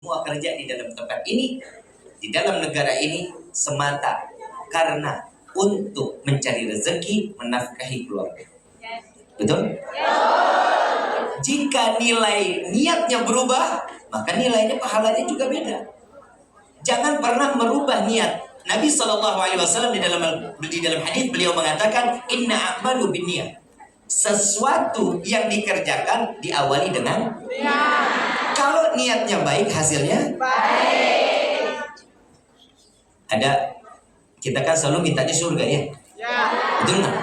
semua kerja di dalam tempat ini, di dalam negara ini semata karena untuk mencari rezeki, menafkahi keluarga. Betul? Jika nilai niatnya berubah, maka nilainya pahalanya juga beda. Jangan pernah merubah niat. Nabi SAW di dalam hadis beliau mengatakan, Inna a'malu binniyat. Sesuatu yang dikerjakan diawali dengan niat. Kalau niatnya baik, hasilnya baik. Kita kan selalu mintanya surga ya. Betul nggak?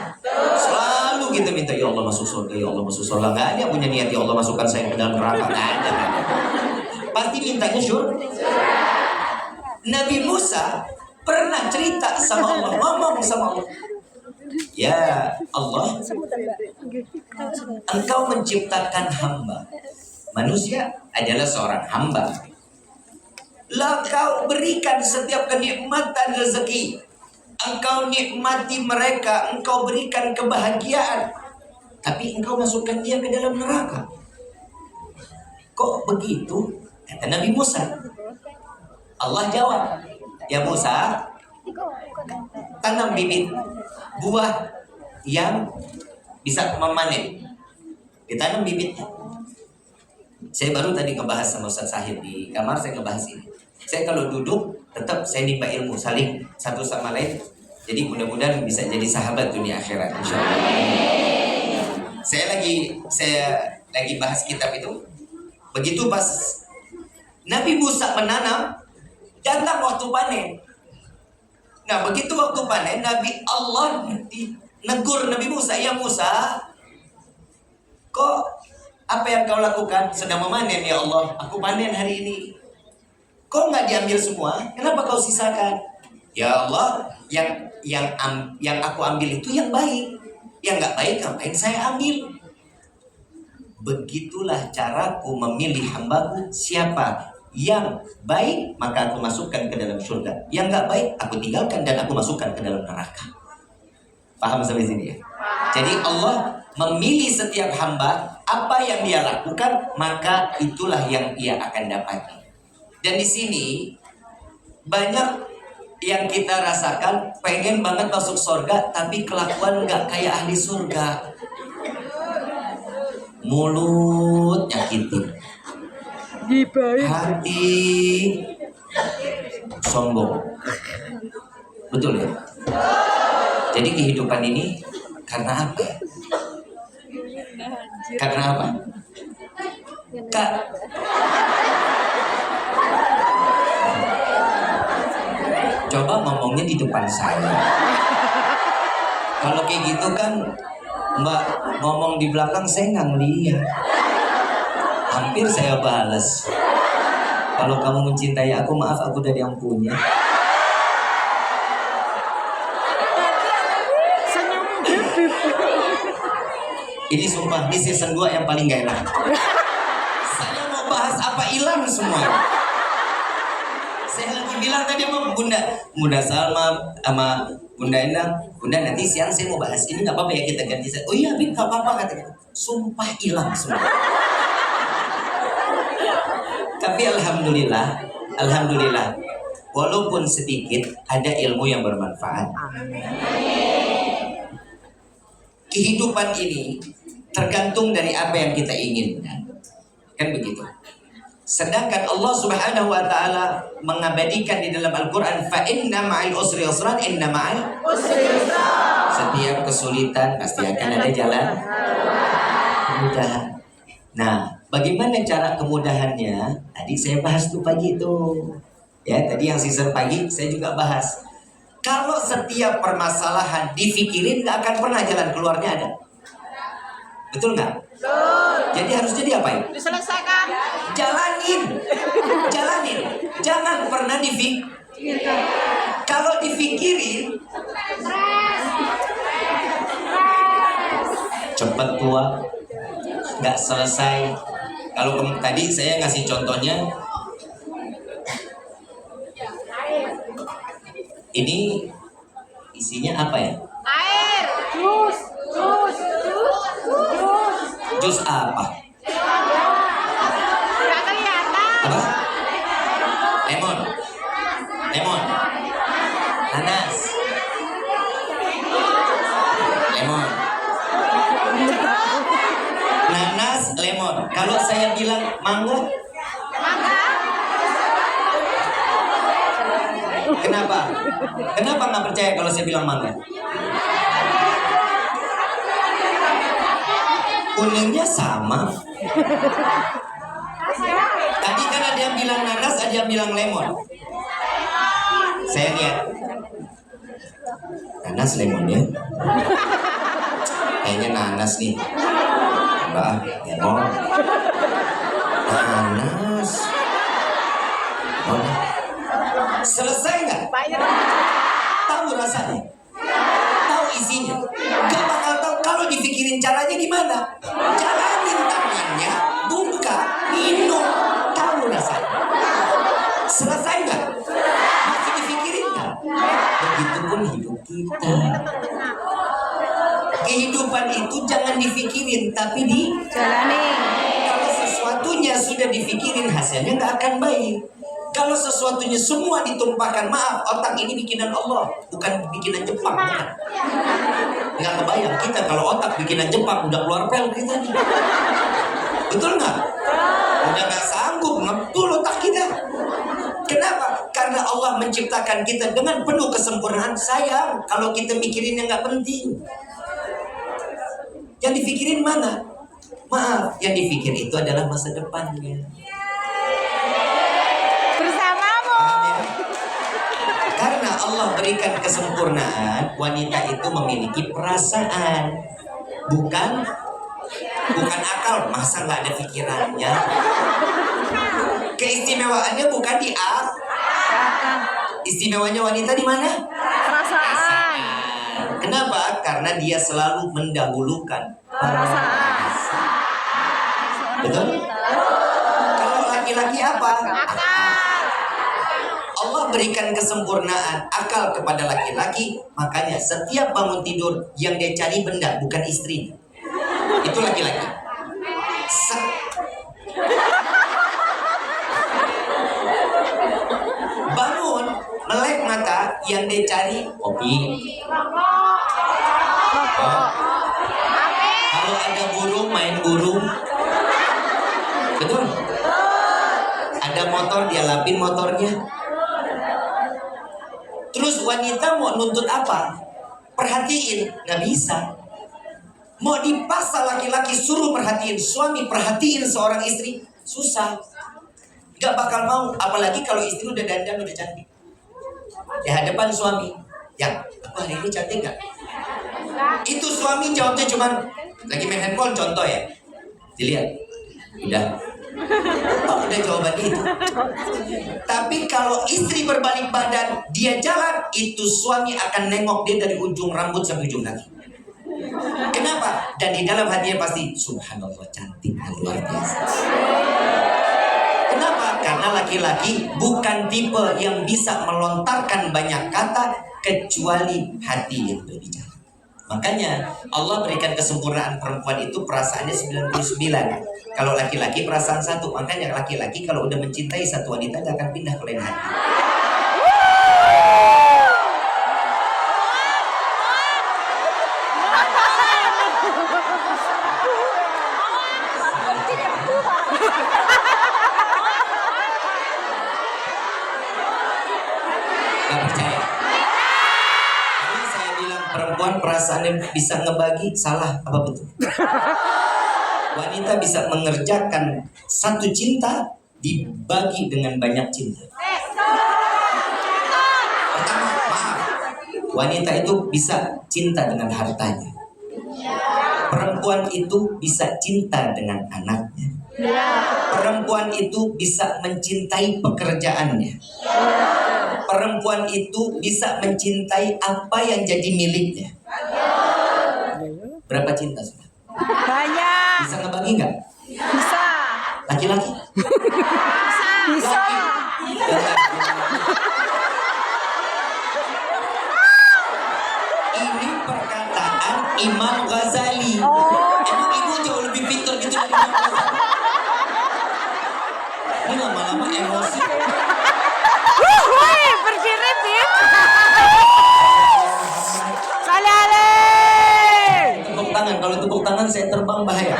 Selalu kita minta, ya Allah masuk surga, ya Allah masuk surga. Nggak ada punya niat, ya Allah masukkan saya ke dalam neraka. Nggak ada. Pasti mintanya surga. Nabi Musa pernah cerita sama Allah, ngomong sama Allah, ya Allah, Engkau menciptakan hamba. Manusia adalah seorang hamba. Lah Kau berikan setiap kenikmatan rezeki. Engkau nikmati mereka, Engkau berikan kebahagiaan. Tapi Engkau masukkan dia ke dalam neraka. Kok begitu? Kata Nabi Musa. Allah jawab, ya Musa, tanam bibit buah yang bisa memanen. Ditanam bibitnya. Saya baru tadi ngebahas sama Ustaz Sahid di kamar, saya ngebahas ini. Saya kalau duduk, tetap saya nimba ilmu, saling satu sama lain. Jadi mudah-mudahan bisa jadi sahabat dunia akhirat, insyaallah. Saya lagi bahas kitab itu. Begitu pas Nabi Musa menanam, datang waktu panen. Nah, begitu waktu panen, Nabi Allah negur Nabi Musa, ya Musa, kok apa yang kau lakukan? Sedang memanen ya Allah, aku panen hari ini. Kok nggak diambil semua? Kenapa kau sisakan? Ya Allah, yang aku ambil itu yang baik. Yang nggak baik, ngapain saya ambil? Begitulah caraku memilih hambaku. Siapa yang baik, maka aku masukkan ke dalam surga. Yang nggak baik, aku tinggalkan dan aku masukkan ke dalam neraka. Paham sampai sini ya? Jadi Allah memilih setiap hamba, apa yang dia lakukan, maka itulah yang ia akan dapati. Dan di sini banyak yang kita rasakan, pengen banget masuk surga, tapi kelakuan nggak kayak ahli surga. Mulut nyakitin, hati sombong. Betul ya? Jadi kehidupan ini karena apa? Karena apa? Coba ngomongnya di depan saya. Kalau kayak gitu kan Mbak ngomong di belakang, saya nggak ngeliat. Hampir saya balas. Kalau kamu mencintai aku, maaf, aku udah yang punya. Ini sumpah, ini season 2 yang paling gak enak. Saya mau bahas apa, hilang semua. Saya lagi bilang tadi sama Bunda Salma sama Bunda Endang, Bunda nanti siang saya mau bahas ini, nggak apa-apa ya kita ganti. Oh iya, Bin, nggak apa-apa katanya. Sumpah hilang semua. Tapi alhamdulillah, walaupun sedikit ada ilmu yang bermanfaat. Kehidupan ini tergantung dari apa yang kita inginkan, kan begitu. Sedangkan Allah Subhanahu wa taala mengabadikan di dalam Al-Qur'an, fa inna ma'al usri yusran, inna ma'al usri yusran. Setiap kesulitan pasti akan ada jalan kemudahan. Nah, bagaimana cara kemudahannya? Tadi saya bahas tuh pagi itu. Ya, tadi yang season pagi saya juga bahas. Kalau setiap permasalahan difikirin, nggak akan pernah jalan keluarnya ada. Betul nggak? Betul. Jadi harus jadi apa ya? Diselesaikan. Jalanin. Jangan pernah difikirin. Kalau difikirin, cepat tua, nggak selesai. Kalau tadi saya ngasih contohnya, ini isinya apa ya? Air. Jus. Jus apa? Nggak kelihatan. Apa? Kenapa nggak percaya kalau saya bilang mangga? Kuningnya sama. Tadi kan ada yang bilang nanas, ada yang bilang lemon. Saya lihat nanas lemon ya. Kayaknya nanas nih. Mbak, lemon. Nanas. Oh, selesai nggak? Tahu rasanya? Tahu isinya? Gak bakal tahu kalau dipikirin caranya gimana. Jalanin tangannya, buka, minum, tahu rasanya. Selesai nggak? Masih dipikirin nggak? Begitupun hidup kita. Kehidupan itu jangan dipikirin, tapi Jalani. kalau sesuatunya sudah dipikirin, hasilnya nggak akan baik. Kalau sesuatunya semua ditumpahkan, maaf, otak ini bikinan Allah, bukan bikinan Jepang. Bukan. Nggak kebayang kita kalau otak bikinan Jepang udah keluar pel kita nih. Betul nggak? Udah nggak sanggup ngebul otak kita. Kenapa? Karena Allah menciptakan kita dengan penuh kesempurnaan. Sayang kalau kita mikirin yang nggak penting. Yang dipikirin mana? Maaf, yang dipikir itu adalah masa depannya. Bersamamu. Karena Allah berikan kesempurnaan, wanita itu memiliki perasaan, bukan akal. Masa nggak ada pikirannya? Keistimewaannya bukan di akal. Istimewanya wanita di mana? Perasaan. Kenapa? Karena dia selalu mendahulukan Perasaan. Betul? Kalau laki-laki apa? Akal. Allah berikan kesempurnaan akal kepada laki-laki, makanya setiap bangun tidur yang dia cari benda bukan istrinya. Itu laki-laki. Bangun, melek mata, yang dia cari kopi. Oh. Kalau ada burung, main burung. Betul? Ada motor, dia lapin motornya. Terus wanita mau nuntut apa? Perhatiin, nggak bisa. Mau dipaksa laki-laki suruh perhatiin, suami perhatiin seorang istri, susah. Gak bakal mau, apalagi kalau istri udah dandan, udah cantik. Di hadapan suami, yang apa hari ini cantik gak? Itu suami jawabnya cuman lagi main handphone, contoh ya. Dilihat, udah. Oh, udah jawabannya itu. Tapi kalau istri berbalik badan, dia jalan, itu suami akan nengok dia dari ujung rambut sampai ujung kaki. Kenapa? Dan di dalam hatinya pasti subhanallah, cantik, luar biasa. Kenapa? Karena laki-laki bukan tipe yang bisa melontarkan banyak kata kecuali hati yang berbicara. Makanya Allah berikan kesempurnaan perempuan itu perasaannya 99. Kalau laki-laki perasaan 1. Makanya laki-laki kalau udah mencintai satu wanita gak akan pindah ke lain hati. Gak percaya? Kalau saya bilang perempuan perasaannya bisa ngebagi, salah apa betul? Wanita bisa mengerjakan satu cinta dibagi dengan banyak cinta. Pertama, maaf, wanita itu bisa cinta dengan hartanya. Perempuan itu bisa cinta dengan anaknya. Perempuan itu bisa mencintai pekerjaannya. Perempuan itu bisa mencintai apa yang jadi miliknya. Berapa cinta sudah? Banyak. Bisa ngebagi nggak? Bisa. Laki-laki? Bisa. Ini perkataan Imam Ghazali. Oh. Emang ibu jauh lebih pintar gitu dari Imam Ghazali. Ini lama-lama emosi. Woi, berkirit. Salale. Tepuk tangan, kalau tepuk tangan saya terbang bahaya.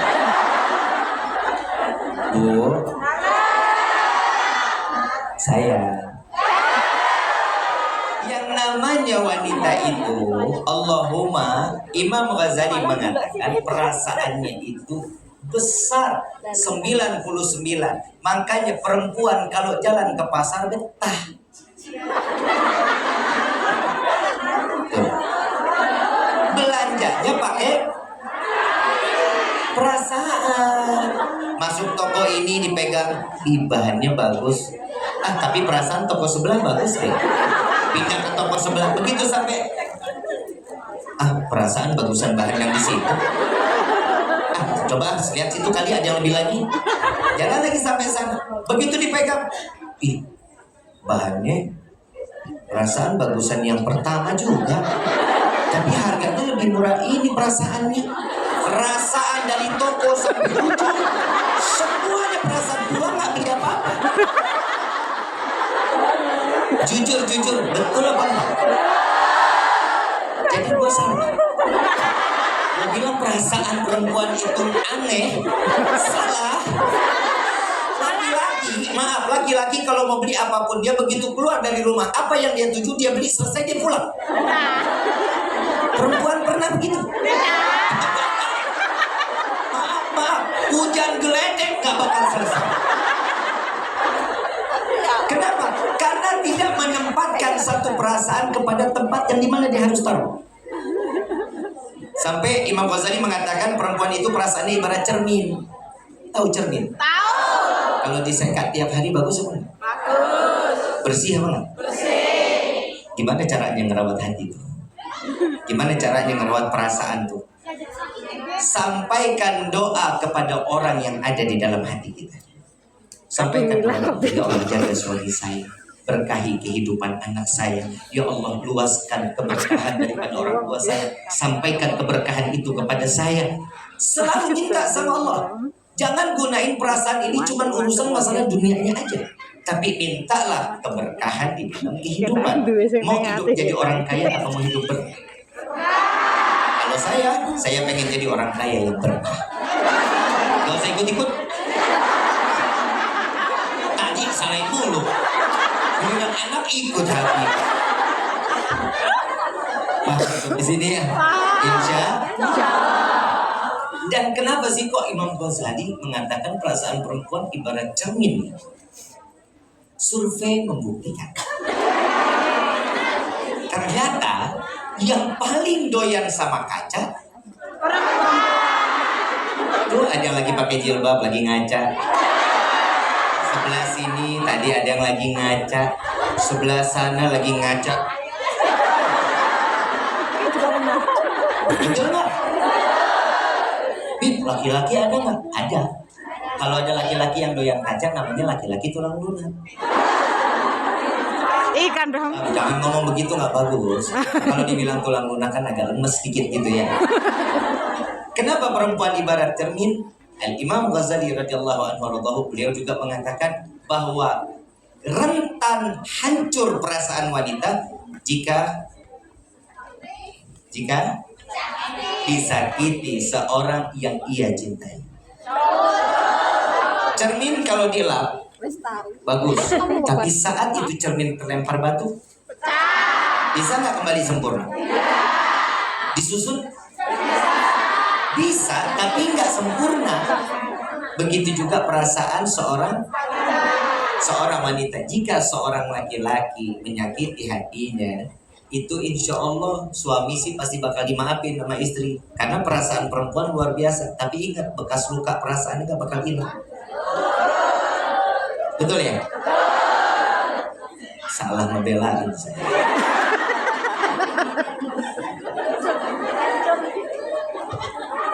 Bu, saya yang namanya wanita itu, Allahumma, Imam Ghazali mengatakan perasaannya itu besar 99. Makanya perempuan kalau jalan ke pasar betah. Tuh. Belanjanya pakai perasaan. Masuk toko ini dipegang, bahannya bagus. Tapi perasaan toko sebelah bagus deh. Pindah ke toko sebelah, begitu sampai perasaan bagusan bahan yang di situ. Coba lihat situ kali ada yang lebih lagi. Jangan lagi sampai sana. Begitu dipegang, bahannya perasaan bagusan yang pertama juga. Tapi harganya lebih murah ini perasaannya. Perasaan dari toko sampai ujung semuanya perasaan pulang nggak beli apa-apa. Jujur, betul apa enggak? Jadi gue salah. Gue bilang perasaan perempuan itu aneh, salah. Laki-laki kalau mau beli apapun, dia begitu keluar dari rumah, apa yang dia tuju dia beli, selesai dia pulang. Perempuan pernah begitu? Maaf, hujan geledek gak bakal selesai. Kenapa? Karena tidak menempatkan satu perasaan kepada tempat yang dimana dia harus taruh. Sampai Imam Ghazali mengatakan perempuan itu perasaannya ibarat cermin. Tahu cermin? Tahu. Kalau disekat tiap hari bagus apa enggak? Bagus. Bersih apa enggak? Bersih. Gimana caranya ngerawat hati itu? Gimana caranya ngerawat perasaan tuh? Sampaikan doa kepada orang yang ada di dalam hati kita. Sampaikan kepada Allah, ya Allah jaga suami saya, berkahi kehidupan anak saya, ya Allah luaskan keberkahan daripada orang tua saya, sampaikan keberkahan itu kepada saya. Selalu minta sama Allah. Jangan gunain perasaan ini cuma urusan masalah dunianya aja, tapi mintalah keberkahan di dalam kehidupan. Mau hidup jadi orang kaya atau mau hidup berkah? Kalau saya pengen jadi orang kaya yang berkah. Gak usah ikut-ikut. Tadi salahin mulu. Kemudian anak ikut hati. Masuk di sini ya. Insya. Dan kenapa sih kok Imam Ghazali mengatakan perasaan perempuan ibarat cermin? Survei membuktikan. Ternyata yang paling doyan sama kaca tuh ada yang lagi pakai jilbab lagi ngaca. Sebelah sini tadi ada yang lagi ngaca. Sebelah sana lagi ngaca. Betul nggak? Bib, laki-laki ada nggak? Ada. Kalau ada laki-laki yang doyan kaca, namanya laki-laki tulang lunak. Ikan dong. Jangan ngomong begitu, nggak bagus. Kalau dibilang tulang lunak kan agak lemes sedikit gitu ya. Kenapa perempuan ibarat cermin? Al-Imam Ghazali radhiyallahu anhu beliau juga mengatakan bahwa rentan hancur perasaan wanita jika disakiti seorang yang ia cintai. Cermin kalau dilap bagus, tapi saat itu cermin terlempar batu, bisa nggak kembali sempurna? Disusun? Bisa, tapi nggak sempurna. Begitu juga perasaan seorang wanita. Jika seorang laki-laki menyakiti hatinya, itu insya Allah suami sih pasti bakal dimaafin sama istri. Karena perasaan perempuan luar biasa. Tapi ingat, bekas luka perasaan nggak bakal hilang. Betul ya? Salah ngebelain saya.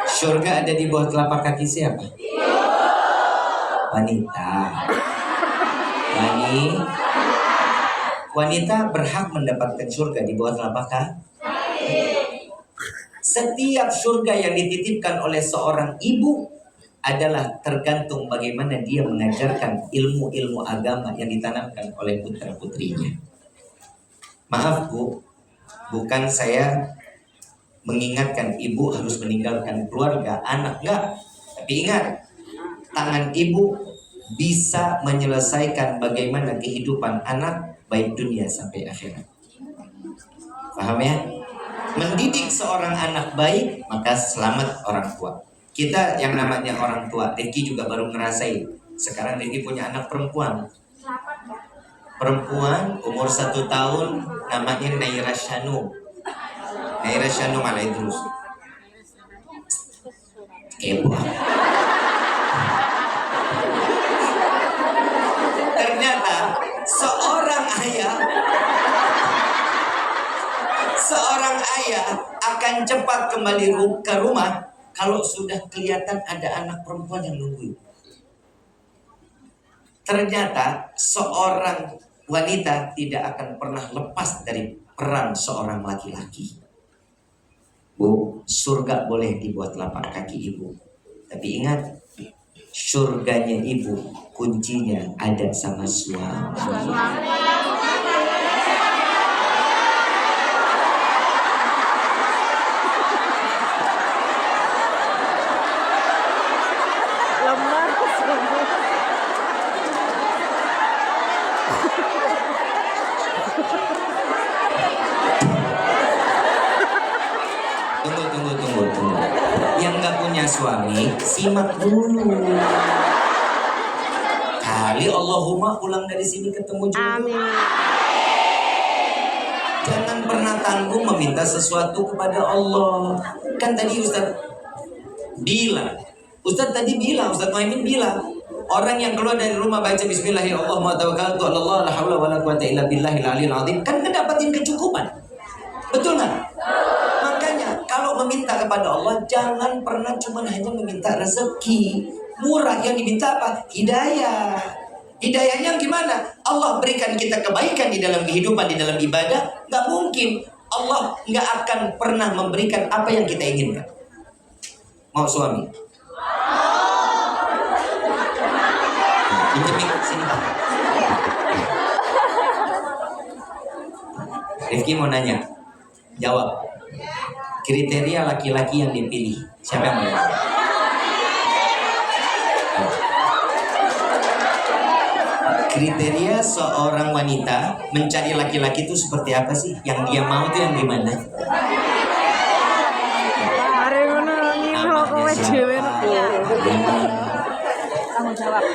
Surga ada di bawah telapak kaki siapa? Wanita. Wanita berhak mendapatkan surga di bawah telapak kaki. Setiap surga yang dititipkan oleh seorang ibu adalah tergantung bagaimana dia mengajarkan ilmu-ilmu agama yang ditanamkan oleh putra-putrinya. Maaf Bu, bukan saya mengingatkan ibu harus meninggalkan keluarga, anak, enggak. Tapi ingat, tangan ibu bisa menyelesaikan bagaimana kehidupan anak baik dunia sampai akhirat. Paham ya? Mendidik seorang anak baik, maka selamat orang tua. Kita yang namanya orang tua, Rifki juga baru ngerasain. Sekarang Rifki punya anak perempuan. Perempuan umur 1 tahun, namanya Naira Shanu. Naira Shanu Malaidrus. Kepo. Ternyata seorang ayah akan cepat kembali ke rumah kalau sudah kelihatan ada anak perempuan yang nungguin. Ternyata seorang wanita tidak akan pernah lepas dari peran seorang laki-laki. Bu, surga boleh dibuat lapak kaki ibu, tapi ingat, surganya ibu kuncinya ada sama suami. Tunggu. Yang nggak punya suami, simak dulu. Kali Allahumma pulang dari sini ketemu jodoh. Jangan pernah tanggung meminta sesuatu kepada Allah. Kan tadi Ustaz tadi bilang, Ustaz Muhammad bilang, orang yang keluar dari rumah baca Bismillahirrahmanirrahim, tawakkaltu 'alallah, la haula wala quwwata illa billahil aliyil azim, kan ngedapatin kecukupan. Betul nggak? Makanya kalau meminta kepada Allah, jangan pernah cuma hanya meminta rezeki murah. Yang diminta apa? Hidayah. Hidayahnya gimana? Allah berikan kita kebaikan di dalam kehidupan, di dalam ibadah. Nggak mungkin Allah nggak akan pernah memberikan apa yang kita inginkan. Mau suami? Pinjam mic sini. Rifki mau nanya, jawab. Kriteria laki-laki yang dipilih, siapa yang mau jawab? Kriteria seorang wanita mencari laki-laki itu seperti apa sih? Yang dia mau itu yang gimana? Namanya siapa? Kamu jawab.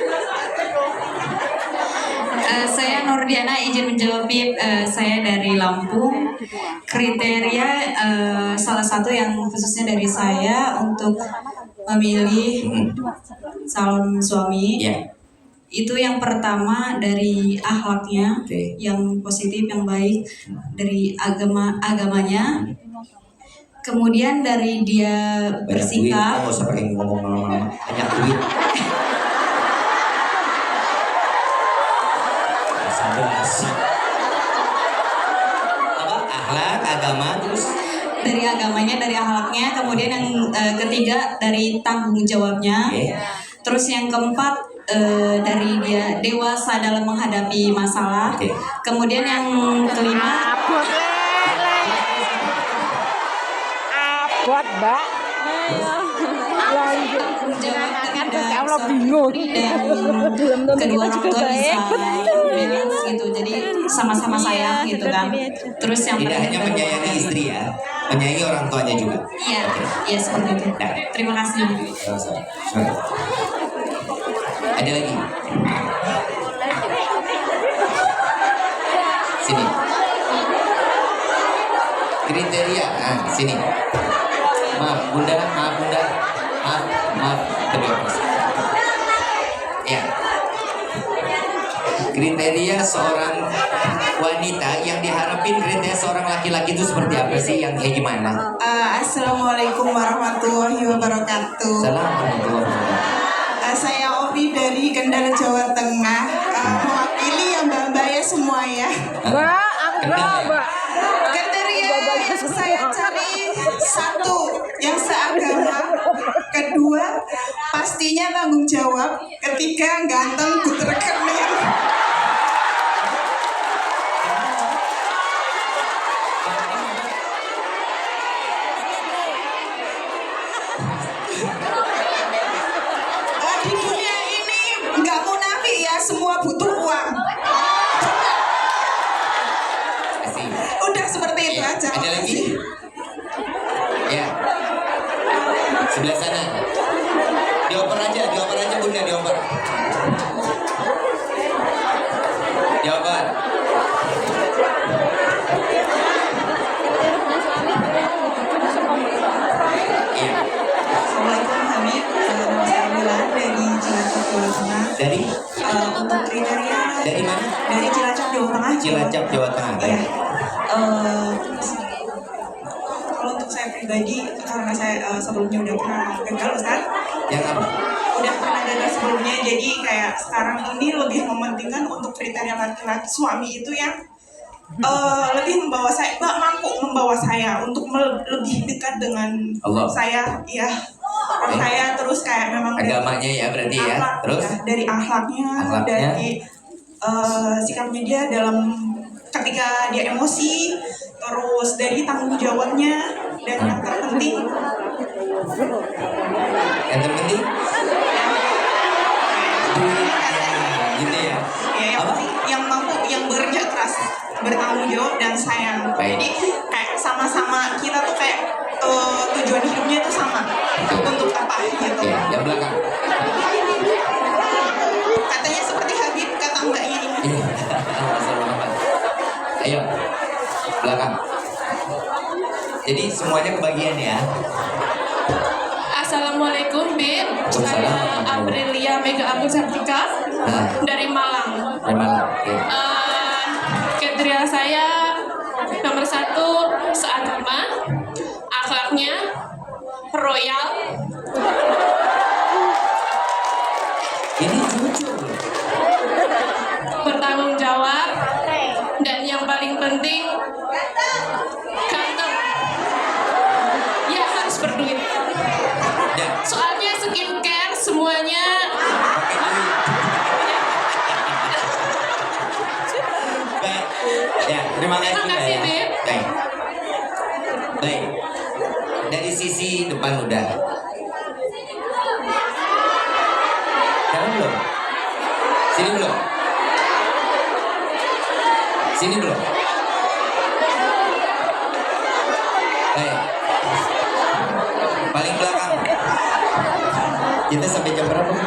Saya Nurdiana, izin menjawab. Saya dari Lampung. Kriteria salah satu yang khususnya dari saya untuk memilih calon suami, itu yang pertama dari akhlaknya, yang positif, yang baik, dari agamanya. Kemudian dari dia bersikap. Nggak usah pakai ngomong lama-lama, banyak duit. Apa? Akhlak, agama, terus Dari agamanya, dari akhlaknya. Kemudian yang ketiga dari tanggung jawabnya. Terus yang keempat dari dia dewasa dalam menghadapi masalah. Kemudian yang kelima Buat Mbak. Lanjut. menjawab dengan Kalau bingung. dan kedua orang tua bisa balance gitu, jadi sama-sama sayang gitu kan. Terus yang tidak hanya menyayangi istri ya, menyayangi orang tuanya juga. iya seperti itu. Terima kasih. Ada lagi? Sini. Kriteria, sini. Maaf bunda. Kedua person. Ya. Kriteria seorang wanita yang diharapin, kriteria seorang laki-laki itu seperti apa sih? Yang kayak gimana? Assalamualaikum warahmatullahi wabarakatuh. Assalamualaikum warahmatullahi wabarakatuh. Saya Ovi dari Kendal, Jawa Tengah, mewakili yang mbak-mbak ya semua ya. Mbak, Mbak. Kriteria yang saya cari, satu, yang seagama. Kedua, pastinya tanggung jawab. Ketiga, ganteng, good rekening. Di dunia ini nggak munafik ya, semua butuh uang. Udah seperti itu aja. Sebelah sana. Dioper aja bunda, dioper. Dioper. Iya. Assalamualaikum Habib, nama saya Mila dari Cilacap Jawa Tengah. Dari Untuk kriteria dari mana? dari Cilacap Jawa Tengah. Cilacap, Jawa Tengah. Iya. Baik. Kalau untuk saya pribadi, karena saya sebelumnya udah pernah gagal Ustaz, Yang apa? udah pernah gagal sebelumnya, jadi kayak sekarang ini lebih mementingkan untuk kriteria laki-laki suami itu yang lebih membawa saya, mampu membawa saya untuk lebih dekat dengan Allah. saya, ya. Saya terus kayak memang Agamanya ya berarti ya. akhlak, Terus ya, dari akhlaknya, dari sikapnya dia dalam ketika dia emosi, terus dari tanggung jawabnya, dan yang terpenting yang terpenting gitu ya. ya yang, Apa? yang mampu, yang bekerja keras, bertanggung jawab dan sayang. Baik. Jadi kayak sama-sama kita tuh kayak tujuan hidupnya itu sama. Untuk apa gitu. Ya, yang belakang. Katanya seperti Habib kata mbaknya ini. Iya. Ayo, belakang. Jadi semuanya kebagian ya. Assalamualaikum, Bib. Saya Aprilia Mega Agus Sartika dari Malang. Dari mana? Oke. Kriteria saya nomor 1 seagama, akhlaknya royal, Ini jujur. bertanggung jawab, dan yang paling penting ganteng. Ya harus berduit. Ya. Soalnya skincare semuanya Baik. Ya, terima kasih. Terima kasih, ya. Bib. Baik. Baik. Dari sisi depan udah. Sekarang belum? Sini belum? Sini belum? Baik. Paling belakang. Kita sampai jam berapa? Bu?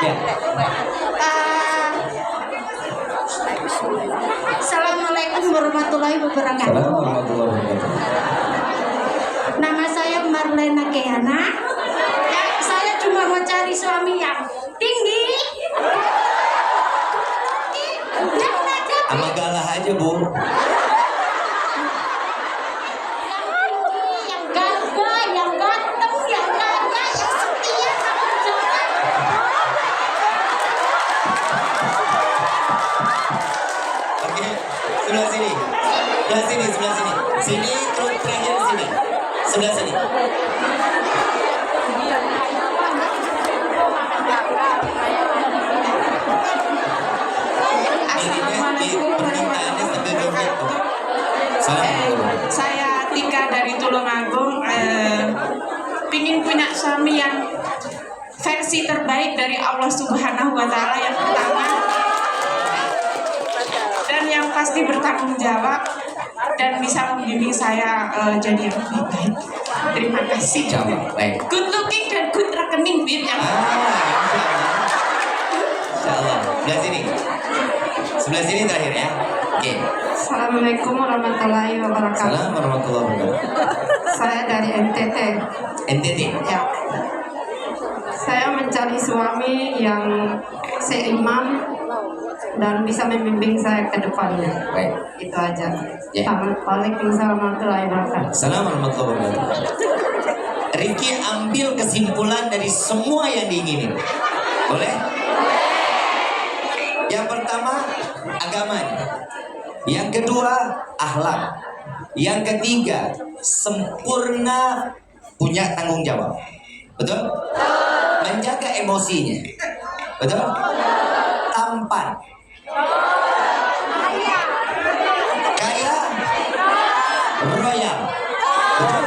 Ya. Assalamualaikum warahmatullahi wabarakatuh. Assalamualaikum warahmatullahi wabarakatuh. Nama saya Marlena Keana. Saya cuma mau cari suami yang tinggi. Dan ada Sama galah aja, Bu. yang gagah, yang ganteng, yang kaya, yang setia, tanggung jawab. Oke, sebelah sini. Sebelah sini, sebelah sini. Sini, terus terakhir sini. Sebelah sini. Assalamualaikum warahmatullahi wabarakatuh. Assalamualaikum. Saya Tika dari Tulungagung. Pingin punya suami yang versi terbaik dari Allah Subhanahu wa Ta'ala, yang pertama, dan yang pasti bertanggung jawab dan bisa membimbing saya jadi yang lebih baik. Terima kasih. Insyaallah. Baik. Good looking dan good rekening, Bib. Yang Insyaallah. Sebelah sini. Sebelah sini terakhir ya. Oke. Assalamualaikum warahmatullahi wabarakatuh. Assalamualaikum warahmatullahi wabarakatuh. Saya dari NTT. NTT. Ya. Saya mencari suami yang seiman dan bisa membimbing saya ke depannya. Baik. Itu aja. Ya. Waalaikumsalam warahmatullahi wabarakatuh. Assalamualaikum warahmatullahi wabarakatuh. Riki ambil kesimpulan dari semua yang diinginin. Boleh? Yang pertama, agamanya. Yang kedua, akhlak. Yang ketiga, sempurna punya tanggung jawab. Betul? Menjaga emosinya. Betul? Tampan. Kaya. Royal. Betul?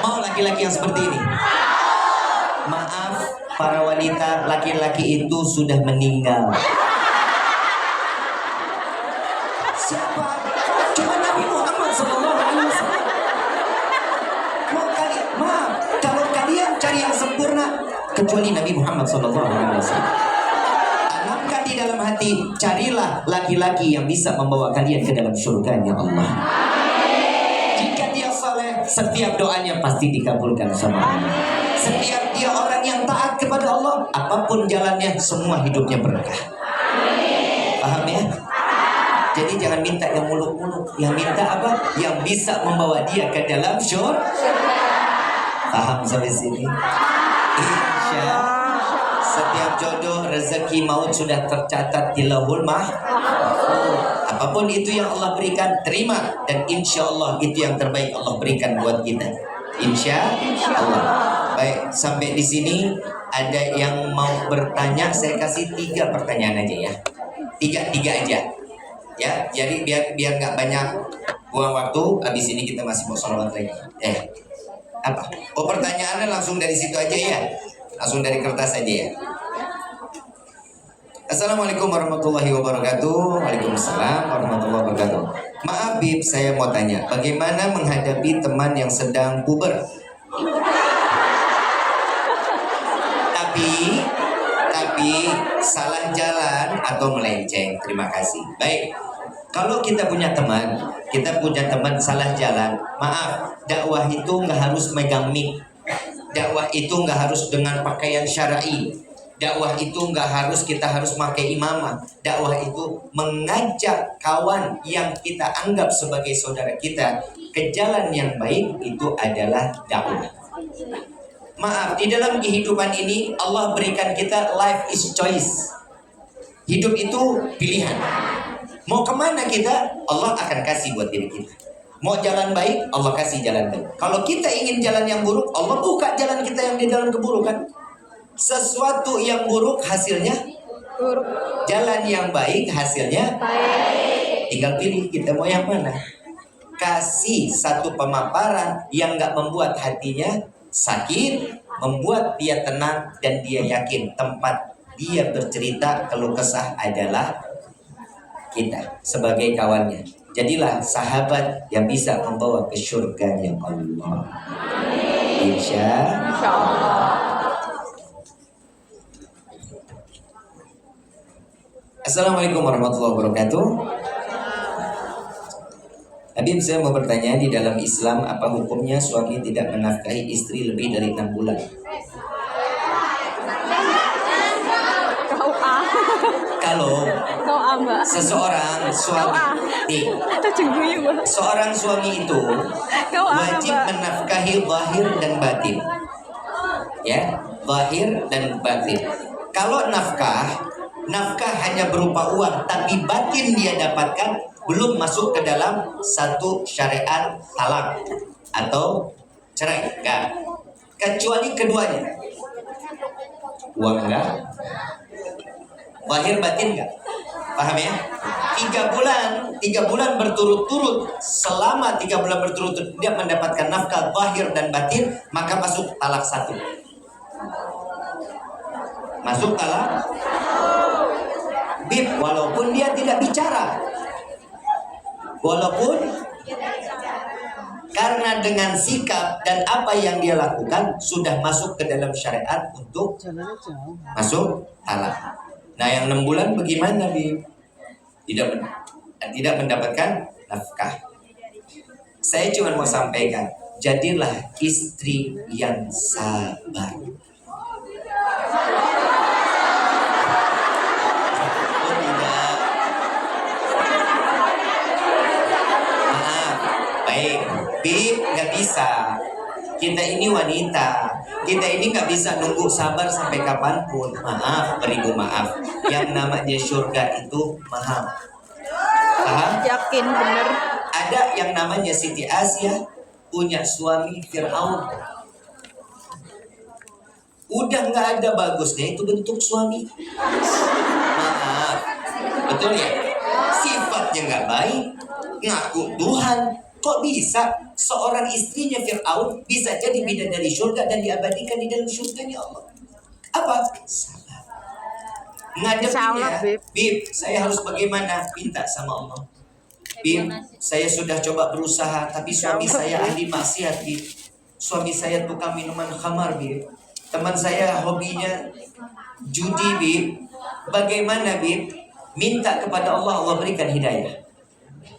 Mau laki-laki yang seperti ini? Maaf, para wanita, laki-laki itu sudah meninggal. kecuali Nabi Muhammad SAW. Tanamkan di dalam hati, carilah laki-laki yang bisa membawa kalian ke dalam surganya Allah. Jika dia saleh, setiap doanya pasti dikabulkan sama Allah. Setiap dia orang yang taat kepada Allah, apapun jalannya, semua hidupnya berkah. Paham ya? Jadi jangan minta yang muluk-muluk, yang minta apa? Yang bisa membawa dia ke dalam surga. Paham sampai sini? Insya setiap jodoh, rezeki, maut sudah tercatat di Lauhul Mahfuz. Apapun itu yang Allah berikan, terima, dan insya Allah itu yang terbaik Allah berikan buat kita. Insya Allah. Baik, sampai di sini ada yang mau bertanya, saya kasih 3 pertanyaan aja ya. Tiga aja. Ya, jadi biar nggak banyak buang waktu. Habis ini kita masih mau sholawat lagi. Apa? Oh, pertanyaannya langsung dari situ aja ya. Langsung dari kertas aja ya. Assalamualaikum warahmatullahi wabarakatuh. Waalaikumsalam warahmatullahi wabarakatuh. Maaf Bib, saya mau tanya, bagaimana menghadapi teman yang sedang puber? Tapi salah jalan atau melenceng. Terima kasih. Baik. Kalau kita punya teman salah jalan, maaf, dakwah itu nggak harus megang mic. Dakwah itu nggak harus dengan pakaian syar'i. Dakwah itu nggak harus kita harus pakai imamah. Dakwah itu mengajak kawan yang kita anggap sebagai saudara kita ke jalan yang baik, itu adalah dakwah. Maaf, di dalam kehidupan ini Allah berikan kita life is choice. Hidup itu pilihan. Mau kemana kita, Allah akan kasih buat diri kita. Mau jalan baik, Allah kasih jalan baik. Kalau kita ingin jalan yang buruk, Allah buka jalan kita yang di dalam keburukan. Sesuatu yang buruk hasilnya buruk. Jalan yang baik hasilnya baik. Tinggal pilih kita mau yang mana. Kasih satu pemaparan yang gak membuat hatinya sakit, membuat dia tenang, dan dia yakin tempat dia bercerita keluh kesah adalah kita sebagai kawannya. Jadilah sahabat yang bisa membawa ke surganya Allah. Insya Allah. Assalamualaikum warahmatullahi wabarakatuh. Habib, saya mau bertanya, di dalam Islam apa hukumnya suami tidak menafkahi istri lebih dari 6 bulan? Kalau seseorang suami, seorang suami itu wajib menafkahi zahir dan batin. Ya, zahir dan batin. Kalau nafkah hanya berupa uang, tapi batin dia dapatkan, belum masuk ke dalam satu syariat talak atau cerai, enggak. Kecuali keduanya. Uang enggak, zahir batin enggak. Paham ya? 3 bulan berturut-turut. Selama 3 bulan berturut-turut dia mendapatkan nafkah zahir dan batin, maka masuk talak 1. Masuk talak Bib, walaupun dia tidak bicara. Karena dengan sikap dan apa yang dia lakukan sudah masuk ke dalam syariat untuk masuk talak. Nah, yang 6 bulan bagaimana, Bib? Tidak mendapatkan nafkah. Saya cuma mau sampaikan, jadilah istri yang sabar. Bib, nggak bisa. Kita ini wanita. Kita ini nggak bisa nunggu sabar sampai kapanpun. Maaf, beribu maaf. Yang namanya surga itu mahal. Paham? Yakin bener. Ada yang namanya Siti Asia punya suami Fir'aun. Udah nggak ada bagusnya itu bentuk suami. Maaf, betul ya? Sifatnya nggak baik, ngaku Tuhan. Kok bisa seorang istrinya Fir'aun bisa jadi bidadari surga dan diabadikan di dalam surganya Allah? Apa? Sabar. Ngadepinnya, Bib, saya harus bagaimana? Minta sama Allah. Bib, saya sudah coba berusaha, tapi suami saya ahli maksiat, Bib. Suami saya tukang minuman khamar, Bib. Teman saya hobinya judi, Bib. Bagaimana, Bib? Minta kepada Allah, Allah berikan hidayah.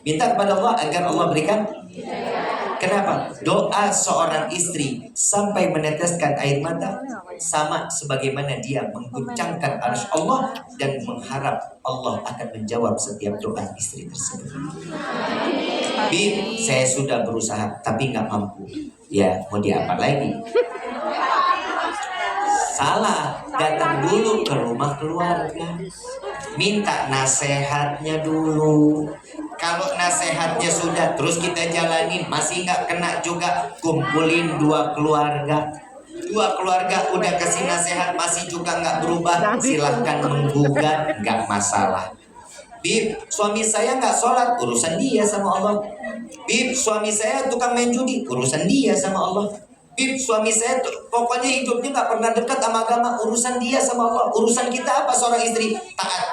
Minta kepada Allah agar Allah berikan hidayah. Kenapa? Doa seorang istri sampai meneteskan air mata sama sebagaimana dia mengguncangkan arsy Allah dan mengharap Allah akan menjawab setiap doa istri tersebut. Bib, saya sudah berusaha tapi nggak mampu. Ya, mau diapa lagi? Salah, datang dulu ke rumah keluarga. Minta nasihatnya dulu. Kalau nasihatnya sudah terus kita jalanin, masih nggak kena juga, kumpulin dua keluarga. Dua keluarga udah kasih nasihat masih juga nggak berubah, silahkan menggugat, nggak masalah. Bib, suami saya nggak sholat, urusan dia sama Allah. Bib, suami saya tukang main judi, urusan dia sama Allah. Bib, suami saya pokoknya hidupnya nggak pernah dekat sama agama, urusan dia sama Allah. Urusan kita apa seorang istri? Taat.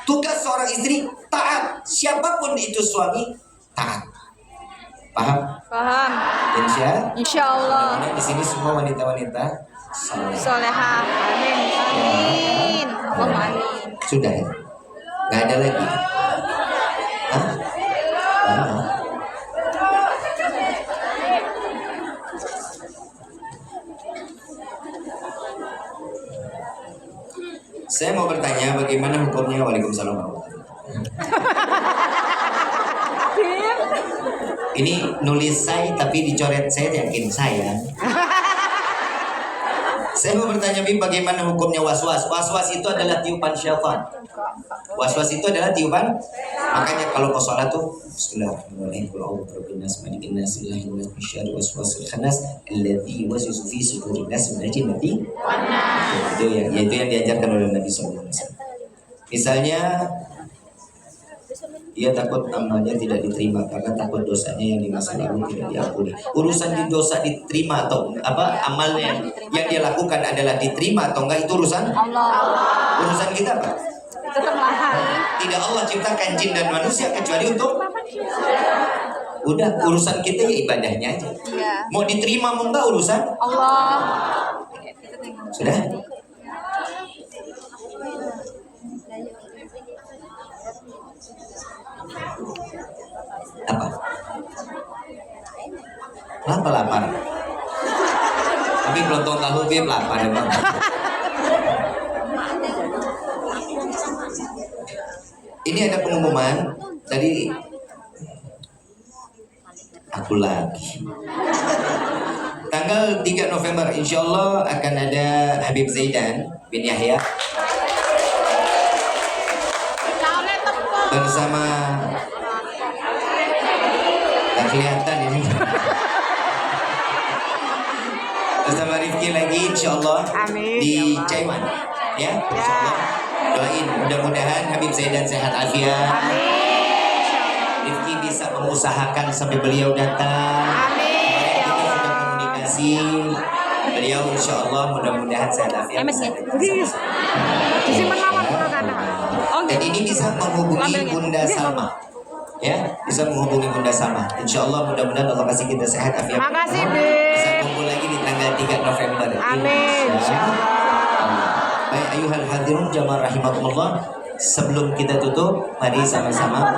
Tugas seorang istri taat, siapapun itu suami taat. Paham? Paham. Insya Allah. Di sini semua wanita-wanita soleh. Solehah. Amin. Amin. Allahumma amin. Sudah ya? Nggak ada lagi? Hah? Mana? Saya mau bertanya bagaimana hukumnya. Waalaikumsalam. Ini nulis saya tapi dicoret saya, yakin saya. Saya mau bertanya, Bib, bagaimana hukumnya waswas? Waswas itu adalah tiupan syaitan. Waswas itu adalah tiupan. Makanya kalau kau sholat tuh Bismillahirrahmanirrahim. Qul a'udzu birabbin nas, malikin nas, ilahil nas, min syarri waswasil khannas, alladzi yuwaswisu fi sudurin nas min al-jinnati wan nas. Itu yang diajarkan oleh Nabi sallallahu alaihi wasallam. Misalnya dia takut amalnya tidak diterima karena takut dosanya yang di masa lalu tidak diampuni. Urusan di dosa diterima atau apa amalnya yang dia lakukan adalah diterima atau enggak, itu urusan Allah. Urusan kita apa? Tidak Allah ciptakan jin dan manusia kecuali untuk udah urusan kita ya ibadahnya aja. Mau diterima mau enggak urusan Allah. Sudah? Apa? Kenapa lapar? Tapi kelontong tahu Bib lapar emang. Ini ada pengumuman dari aku lagi. Tanggal 3 November insya Allah akan ada Habib Zaidan bin Yahya bersama, nggak kelihatan ini, bersama Rifki lagi insya Allah di Taiwan ya. Insya Allah doain mudah-mudahan Habib Zaidan sehat afiat. Rifki bisa mengusahakan sampai beliau datang. Kita sudah komunikasi. Beliau insya Allah mudah-mudahan sehat afiat. Dan ini bisa menghubungi Bunda Salma. Ya, bisa menghubungi Bunda Salma. Insya Allah mudah-mudahan Allah kasih kita sehat afiat. Makasih, Bisa kumpul lagi di tanggal 3 November. Amin. Baik, ayuhal hadirun jamaah rahimakumullah. Sebelum kita tutup, mari sama-sama